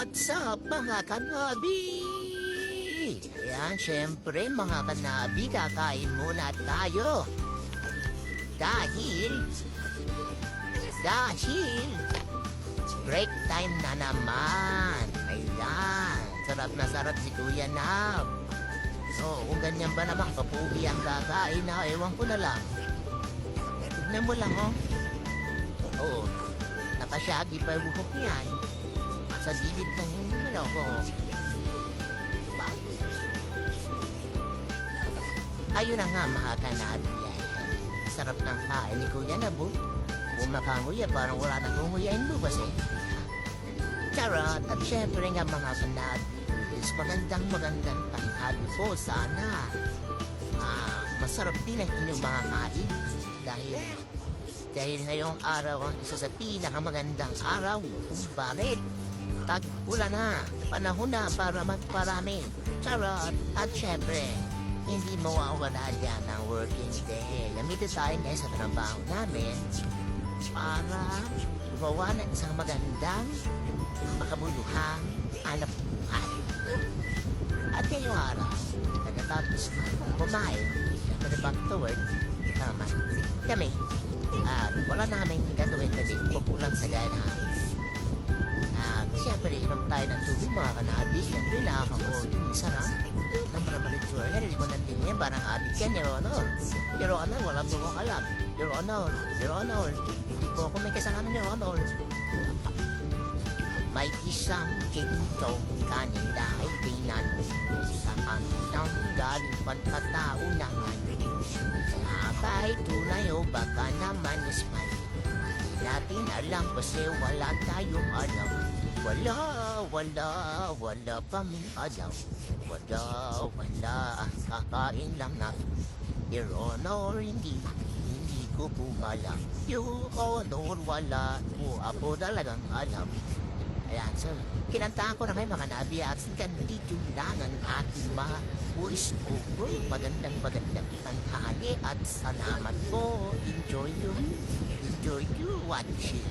What's up mga kanabi? Ayan, syempre mga kanabi, kakain muna tayo. Dahil break time na naman. Ayan, sarap na sarap si Kuya Nab. So, kung ganyan ba naman kapugi ang kakain na, ewan ko na lang. Tignan mo lang, oh. Oo, nakasyagi pa yung buhok niyan. Sa gilid ng ano ko. Ayun na nga mga kanabi. Sarap ng kain ni Kuya Nabu. Kung makanguya, parang wala na kong huyain bukas eh. Charot! At syempre nga mga kanabi, is magandang tanghali po sana. Masarap din ang inyong mga kain. Dahil ngayong araw ang isa sa pinakamagandang araw. Bakit? Tag-ulan na, panahon na para magparami. Charot! At syempre, hindi mawawala dyan ang working day. Gamitin tayo ngayon sa trabaho namin para gumawa ng isang magandang, makabuluhang anak buhay. At ngayong araw, nagkatapos kumain, syempre back to work, naman kami. At wala namin gagawin kasi pupulang sa gana. Siyempre, inom tayo ng tubig mga kanabi. Siyempre, nakakakulit. Sarap. Nang maramalit-sure. Hindi ko natin yan. Parang adik yan, Your Honor. Your Honor, wala po kong alam. Your Honor. Hindi po ako may kasalanan, Your Honor. May isang kintong kanila ay tinanong sa kanilang galing pagkatao naman. Kahit tunay o baka naman ismay. Natin alam kasi wala tayong alam. Wala paming alam. Wala, kakain lang na. Your Honor, hindi ko po alam. Your Honor, wala po ako talagang alam. Ayan, so, kinantahan ko na kayo mga nabi at ganito lang ang ating mga voice over. Magandang tanghali at salamat po. Enjoy you watching.